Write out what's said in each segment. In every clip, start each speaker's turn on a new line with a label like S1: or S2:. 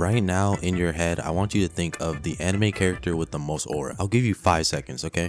S1: right now in your head, I want you to think of the anime character with the most aura. I'll give you 5 seconds, okay?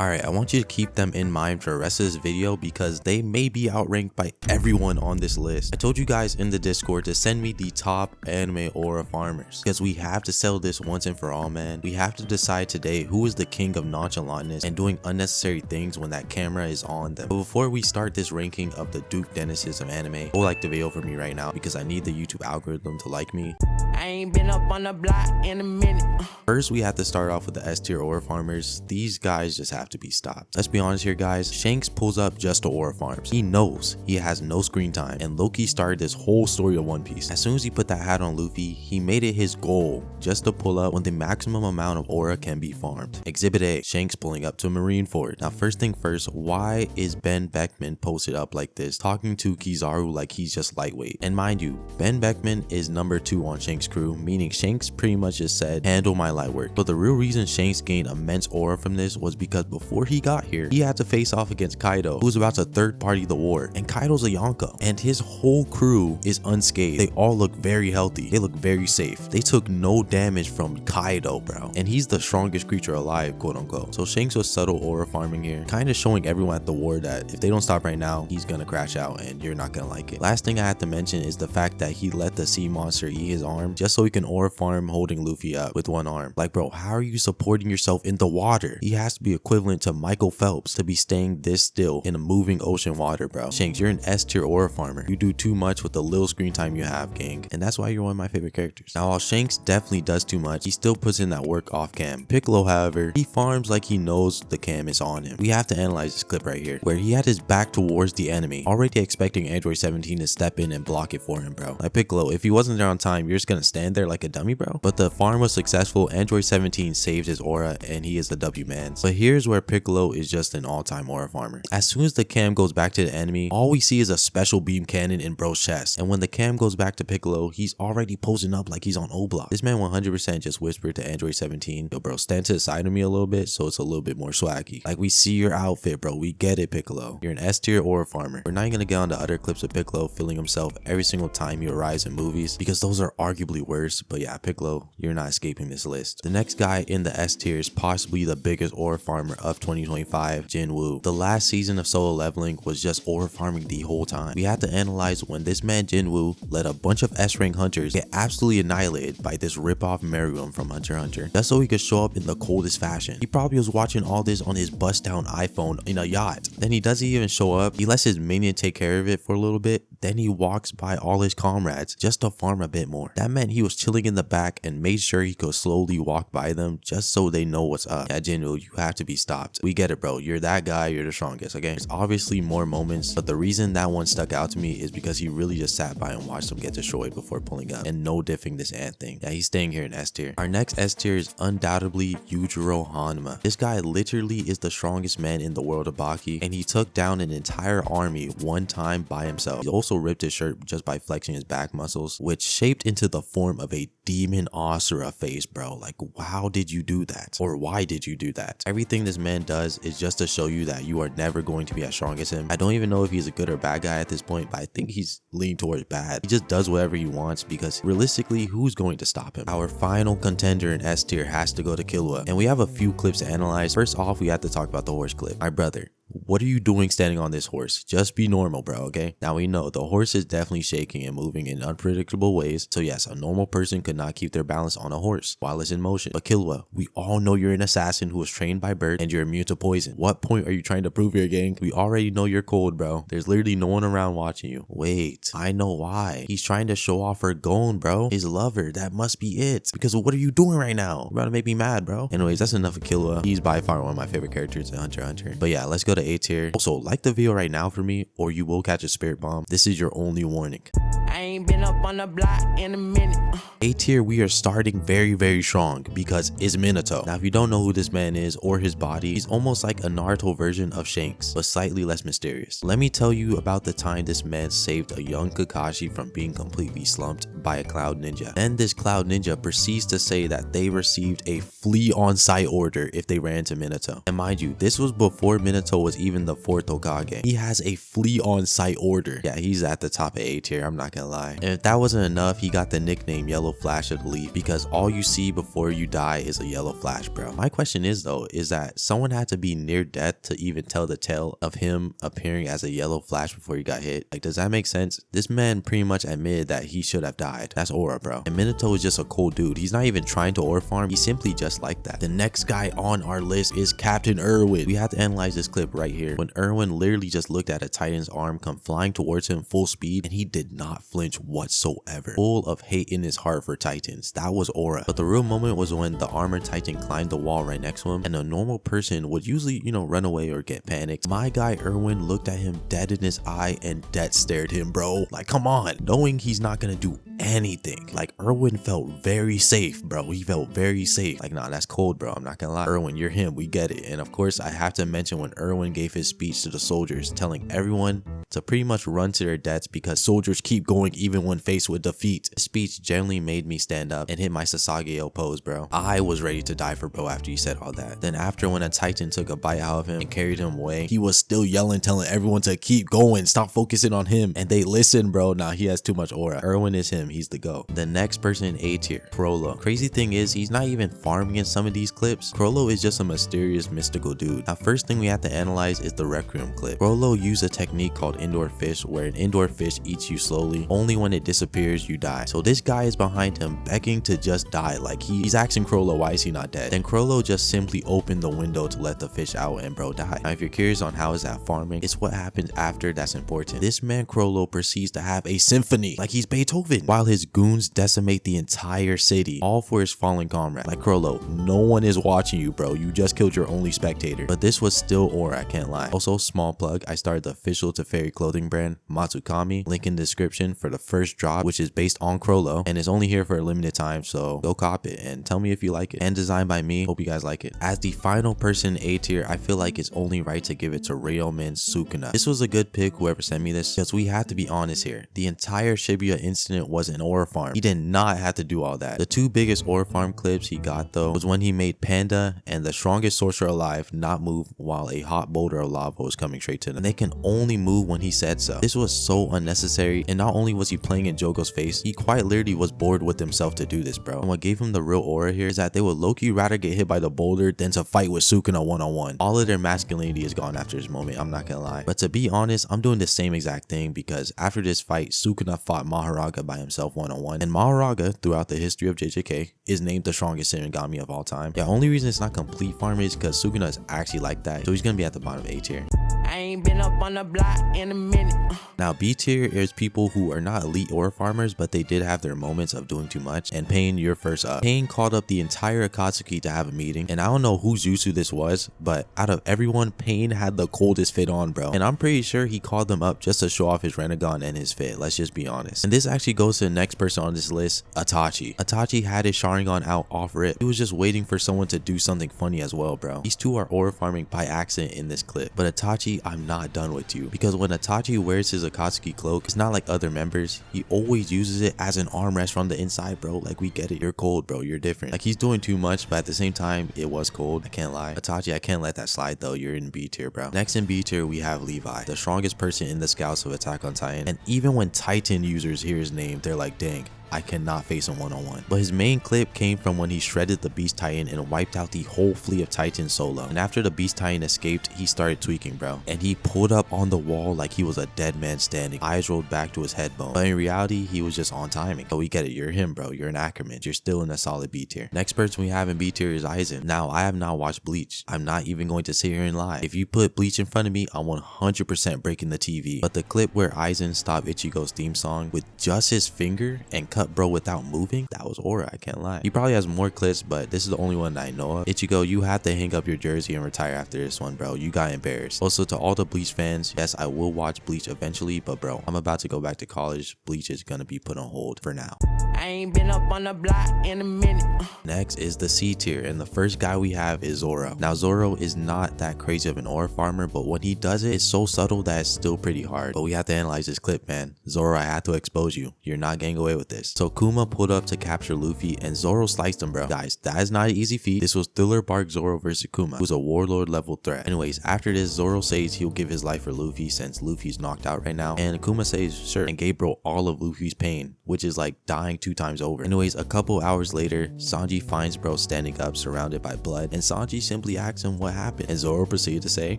S1: Alright, I want you to keep them in mind for the rest of this video because they may be outranked by everyone on this list. I told you guys in the Discord to send me the top anime aura farmers because we have to settle this once and for all, man. We have to decide today who is the king of nonchalantness and doing unnecessary things when that camera is on them. But before we start this ranking of the Duke Dennises of anime, go like the video for me right now because I need the YouTube algorithm to like me.
S2: I ain't been up on the block in a minute.
S1: First, we have to start off with the S tier aura farmers. These guys just have to be stopped. Let's be honest here, guys. Shanks pulls up just to aura farms. He knows he has no screen time, and Loki started this whole story of One Piece. As soon as he put that hat on Luffy, he made it his goal just to pull up when the maximum amount of aura can be farmed. Exhibit A, Shanks pulling up to Marineford. Now, first thing first, why is Ben Beckman posted up like this, talking to Kizaru like he's just lightweight? And mind you, Ben Beckman is number 2 on Shanks' crew, meaning Shanks pretty much just said, handle my light work. But the real reason Shanks gained immense aura from this was because before he got here, he had to face off against Kaido, who was about to third party the war, and Kaido's a Yonko, and his whole crew is unscathed. They all look very healthy. They look very safe. They took no damage from Kaido, bro, and he's the strongest creature alive, quote unquote. So Shanks was subtle aura farming here, kind of showing everyone at the war that if they don't stop right now, he's gonna crash out and you're not gonna like it. Last thing I have to mention is the fact that he let the sea monster eat his arm just so he can aura farm holding Luffy up with one arm. Like, bro, how are you supporting yourself in the water? He has to be equivalent to Michael Phelps to be staying this still in a moving ocean water, bro. Shanks, you're an S tier aura farmer. You do too much with the little screen time you have, gang, and that's why you're one of my favorite characters. Now, while Shanks definitely does too much, he still puts in that work off cam. Piccolo, however, he farms like he knows the cam is on him. We have to analyze this clip right here, where he had his back towards the enemy, already expecting Android 17 to step in and block it for him, bro. Like, Piccolo, if he wasn't there on time, you're just gonna stand there like a dummy, bro. But the farm was successful. Android 17 saved his aura, and he is the W man. But here's where Piccolo is just an all-time aura farmer. As soon as the cam goes back to the enemy, all we see is a special beam cannon in bro's chest, and when the cam goes back to Piccolo, he's already posing up like he's on O-Block. This man 100% just whispered to Android 17, yo bro, stand to the side of me a little bit so it's a little bit more swaggy. Like, we see your outfit, bro, we get it, Piccolo. You're an S tier aura farmer. We're not even gonna get on to other clips of Piccolo feeling himself every single time he arrives in movies because those are arguably worse, but yeah, Piccolo, you're not escaping this list. The next guy in the S tier is possibly the biggest aura farmer of 2025, Jinwoo. The last season of Solo Leveling was just aura farming the whole time. We had to analyze when this man Jinwoo let a bunch of S rank hunters get absolutely annihilated by this ripoff Meruem from Hunter x Hunter, just so he could show up in the coldest fashion. He probably was watching all this on his bust down iPhone in a yacht. Then he doesn't even show up. He lets his minion take care of it for a little bit. Then he walks by all his comrades just to farm a bit more. That meant he was chilling in the back and made sure he could slowly walk by them just so they know what's up. Yeah, Jinwoo, you have to be stopped. We get it, bro. You're that guy. You're the strongest, okay? There's obviously more moments, but the reason that one stuck out to me is because he really just sat by and watched them get destroyed before pulling up, and no diffing this ant thing. Yeah, he's staying here in S tier. Our next S tier is undoubtedly Yujiro Hanma. This guy literally is the strongest man in the world of Baki, and he took down an entire army one time by himself. He also ripped his shirt just by flexing his back muscles, which shaped into the form of a demon Asura face, bro. Like, how did you do that? Or why did you do that? Everything this man does is just to show you that you are never going to be as strong as him. I don't even know if he's a good or bad guy at this point, but I think he's leaning towards bad. He just does whatever he wants because realistically, who's going to stop him? Our final contender in S tier has to go to Killua, and we have a few clips to analyze. First off, we have to talk about the horse clip. My brother, what are you doing standing on this horse? Just be normal, bro, okay? Now, we know the horse is definitely shaking and moving in unpredictable ways, so yes, a normal person could not keep their balance on a horse while it's in motion. But Killua, we all know you're an assassin who was trained by bird and you're immune to poison. What point are you trying to prove here, gang? We already know you're cold, bro. There's literally no one around watching you. Wait, I know why. He's trying to show off her Gon, bro. His lover, that must be it. Because what are you doing right now? You're about to make me mad, bro. Anyways, that's enough of Killua. He's by far one of my favorite characters in Hunter x Hunter. But yeah, let's go to A tier. Also, like the video right now for me or you will catch a spirit bomb. This is your only warning.
S2: I ain't been up on the block in a minute.
S1: A tier, we are starting very strong because it's Minato. Now, if you don't know who this man is or his body, he's almost like a Naruto version of Shanks, but slightly less mysterious. Let me tell you about the time this man saved a young Kakashi from being completely slumped by a cloud ninja. Then this cloud ninja proceeds to say that they received a flee on sight order if they ran into Minato. And mind you, this was before Minato was even the 4th Hokage. He has a flee on sight order. Yeah, he's at the top of A tier, I'm not gonna lie. And if that wasn't enough, he got the nickname Yellow Flash of the Leaf because all you see before you die is a yellow flash, bro. My question is though, is that someone had to be near death to even tell the tale of him appearing as a yellow flash before he got hit? Like, does that make sense? This man pretty much admitted that he should have died. That's aura, bro. And Minato is just a cool dude. He's not even trying to aura farm. He's simply just like that. The next guy on our list is Captain Erwin. We have to analyze this clip right here. When Erwin literally just looked at a Titan's arm come flying towards him full speed and he did not flinch whatsoever. Full of hate in his heart for Titans. That was aura. But the real moment was when the armored Titan climbed the wall right next to him, and a normal person would usually, run away or get panicked. My guy Erwin looked at him dead in his eye and dead stared him, bro. Like, come on. Knowing he's not gonna do anything. Like, Erwin felt very safe, bro. He felt very safe. Like, nah, that's cold, bro. I'm not gonna lie. Erwin, you're him. We get it. And of course, I have to mention when Erwin gave his speech to the soldiers, telling everyone to pretty much run to their deaths because soldiers keep going even when faced with defeat. His speech generally made me stand up and hit my Sasageo pose, bro. I was ready to die for bro after he said all that. Then after when a Titan took a bite out of him and carried him away, he was still yelling, telling everyone to keep going, stop focusing on him. And they listened, bro. Nah, he has too much aura. Erwin is him. He's the GOAT. The next person in A tier, Crollo. Crazy thing is, he's not even farming in some of these clips. Crollo is just a mysterious, mystical dude. Now, first thing we have to analyze is the Requiem clip. Crollo used a technique called indoor fish, where an indoor fish eats you slowly. Only when it disappears, you die. So this guy is behind him begging to just die. Like, he's asking Crollo, why is he not dead? Then Crollo just simply opened the window to let the fish out and bro died. Now, if you're curious on how is that farming, it's what happens after that's important. This man Crollo proceeds to have a symphony like he's Beethoven while his goons decimate the entire city, all for his fallen comrade. Like, Crollo, no one is watching you, bro. You just killed your only spectator. But this was still aura, I can't lie. Also, small plug, I started the official teferi clothing brand Matsukami, link in the description for the first drop, which is based on Crollo and is only here for a limited time, so go cop it and tell me if you like it. And designed by me. Hope you guys like it. As the final person in A tier, I feel like it's only right to give it to Railman Sukuna. This was a good pick, whoever sent me this, because we have to be honest here. The entire Shibuya incident was an aura farm. He did not have to do all that. The two biggest aura farm clips he got though was when he made Panda and the strongest sorcerer alive not move while a hot boulder of lava was coming straight to them. And they can only move when he said so. This was so unnecessary, and not only was he playing in Jogo's face, he quite literally was bored with himself to do this, bro. And what gave him the real aura here is that they would low-key rather get hit by the boulder than to fight with Sukuna one-on-one. All of their masculinity is gone after this moment, I'm not gonna lie. But to be honest, I'm doing the same exact thing because after this fight, Sukuna fought Maharaga by himself one-on-one, and Maharaga, throughout the history of JJK, is named the strongest Shinigami of all time. The only reason it's not complete farm is because Sukuna is actually like that, so he's gonna be at the bottom of A tier.
S2: I ain't been up on the block in a minute.
S1: Now, B tier is people who are not elite aura farmers, but they did have their moments of doing too much, and Pain, you're first up. Pain called up the entire Akatsuki to have a meeting, and I don't know whose jutsu this was, but out of everyone, Pain had the coldest fit on, bro. And I'm pretty sure he called them up just to show off his Renegon and his fit, let's just be honest. And this actually goes to the next person on this list, Itachi. Itachi had his Sharingan out off rip. He was just waiting for someone to do something funny as well, bro. These two are aura farming by accident in this clip, but Itachi, I'm not done with you, because when Itachi wears his Akatsuki cloak, it's not like other members. He always uses it as an armrest from the inside, bro. Like, we get it. You're cold, bro. You're different. Like, he's doing too much, but at the same time, it was cold. I can't lie. Itachi, I can't let that slide though. You're in B tier, bro. Next in B tier, we have Levi, the strongest person in the scouts of Attack on Titan. And even when Titan users hear his name, they're like, dang, I cannot face him one-on-one. But his main clip came from when he shredded the Beast Titan and wiped out the whole fleet of Titans solo. And after the Beast Titan escaped, he started tweaking, bro. And he pulled up on the wall like he was a dead man standing. Eyes rolled back to his head bone. But in reality, he was just on timing. But we get it. You're him, bro. You're an Ackerman. You're still in a solid B tier. Next person we have in B tier is Aizen. Now, I have not watched Bleach. I'm not even going to sit here and lie. If you put Bleach in front of me, I'm 100% breaking the TV. But the clip where Aizen stopped Ichigo's theme song with just his finger and cut bro without moving, that was aura, I can't lie. He probably has more clips, but this is the only one that I know of. Ichigo, you have to hang up your jersey and retire after this one, bro. You got embarrassed. Also, to all the Bleach fans, yes, I will watch Bleach eventually, but bro, I'm about to go back to college. Bleach is gonna be put on hold for now.
S2: I ain't been up on the block in a minute.
S1: Next is the C tier, and the first guy we have is Zoro. Now, Zoro is not that crazy of an aura farmer, but when he does it, it's so subtle that it's still pretty hard. But we have to analyze this clip, man. Zoro, I have to expose you. You're not getting away with this. this. So Kuma pulled up to capture Luffy and Zoro sliced him, bro. Guys, that is not an easy feat. This was Thriller Bark Zoro versus Kuma, who's a warlord level threat. Anyways, after this, Zoro says he'll give his life for Luffy since Luffy's knocked out right now, and Kuma says sure, and gave bro all of Luffy's pain, which is like dying 2 times over. Anyways, a couple hours later, Sanji finds bro standing up surrounded by blood, and Sanji simply asks him what happened, and Zoro proceeded to say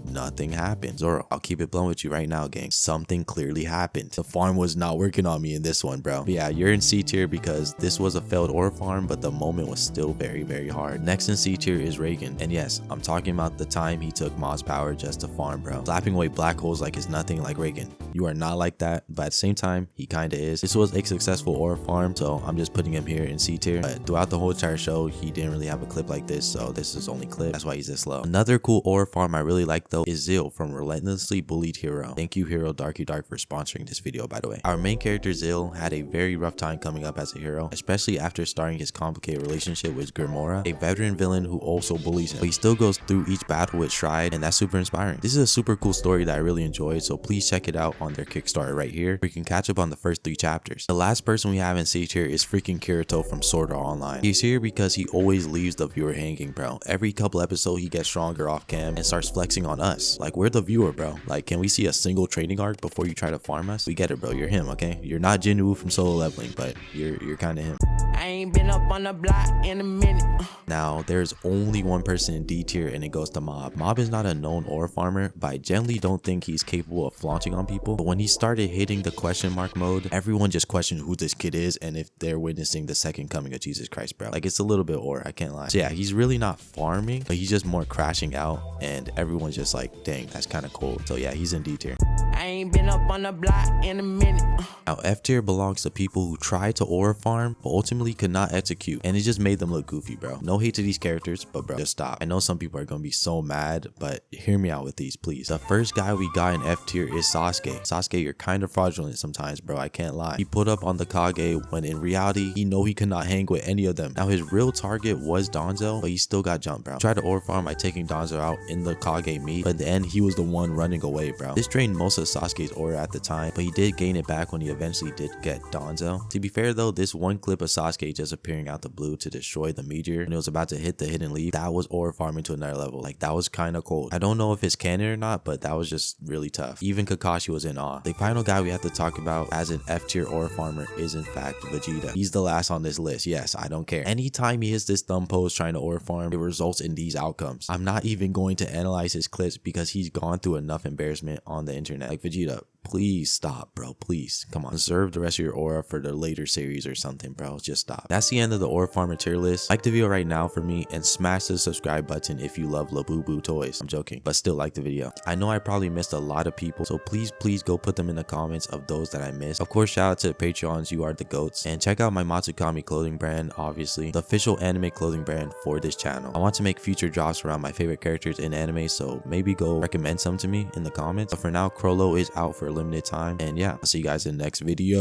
S1: nothing happened. Zoro, I'll keep it blunt with you right now, gang. Something clearly happened. The farm was not working on me in this one, bro. But yeah, you're in C tier because this was a failed ore farm, but the moment was still very, very hard. Next in C tier is Reagan, and yes, I'm talking about the time he took Ma's power just to farm, bro. Slapping away black holes like it's nothing. Like Reagan, you are not like that, but at the same time, he kinda is. This was a successful ore farm, so I'm just putting him here in C tier. But throughout the whole entire show, he didn't really have a clip like this, so this is only clip. That's why he's this low. Another cool ore farm I really like though is Zill from Relentlessly Bullied Hero. Thank you, Hero Darky Dark, for sponsoring this video, by the way. Our main character Zill had a very rough time coming up as a hero, especially after starting his complicated relationship with Grimora, a veteran villain who also bullies him. But he still goes through each battle with stride, and that's super inspiring. This is a super cool story that I really enjoyed, so please check it out on their Kickstarter right here, where you can catch up on the first 3 chapters. The last person we have in C tier is freaking Kirito from Sword Art Online. He's here because he always leaves the viewer hanging, bro. Every couple episodes he gets stronger off cam and starts flexing on us. Like, we're the viewer, bro. Like, can we see a single training arc before you try to farm us? We get it, bro. You're him, okay? You're not Jinwoo from Solo Leveling, but you're kind of him.
S2: I ain't been up on the block in a minute.
S1: Now, there's only one person in D tier, and it goes to Mob. Mob is not a known ore farmer, but I generally don't think he's capable of flaunting on people. But when he started hitting the question mark mode, everyone just questioned who this kid is and if they're witnessing the second coming of Jesus Christ, bro. Like, it's a little bit ore, I can't lie. So yeah, he's really not farming, but he's just more crashing out, and everyone's just like, dang, that's kind of cool. So yeah, he's in D tier.
S2: I ain't been up on the block in a minute.
S1: Now, F tier belongs to people who tried to ore farm, but ultimately could not execute, and it just made them look goofy, bro. No hate to these characters, but bro, just stop. I know some people are gonna be so mad, but hear me out with these, please. The first guy we got in F tier is Sasuke. Sasuke, you're kind of fraudulent sometimes, bro. I can't lie. He put up on the Kage when in reality, he know he could not hang with any of them. Now, his real target was Danzo, but he still got jumped, bro. Tried to ore farm by taking Danzo out in the Kage meet, but in the end, he was the one running away, bro. This drained most of Sasuke's aura at the time, but he did gain it back when he eventually did get Danzo. To be fair though, this one clip of Sasuke just appearing out the blue to destroy the meteor when it was about to hit the hidden leaf, that was ore farming to another level. Like, that was kind of cold. I don't know if it's canon or not, but that was just really tough. Even Kakashi was in awe. The final guy we have to talk about as an F tier ore farmer is in fact Vegeta. He's the last on this list. Yes, I don't care. Anytime he hits this thumb pose trying to ore farm, it results in these outcomes. I'm not even going to analyze his clips because he's gone through enough embarrassment on the internet. Like, Vegeta, please stop, bro. Please, come on. Reserve the rest of your aura for the later series or something, bro. Just stop. That's the end of the ore farmer tier list. Like the video right now for me, and smash the subscribe button if you love Labubu toys. I'm joking, but still like the video. I know I probably missed a lot of people, so please go put them in the comments of those that I missed. Of course, shout out to the Patreons. You are the goats. And check out my Matsukami clothing brand, obviously the official anime clothing brand for this channel. I want to make future drops around my favorite characters in anime, so maybe go recommend some to me in the comments. But for now, Crollo is out for a limited time, and yeah, I'll see you guys in the next video.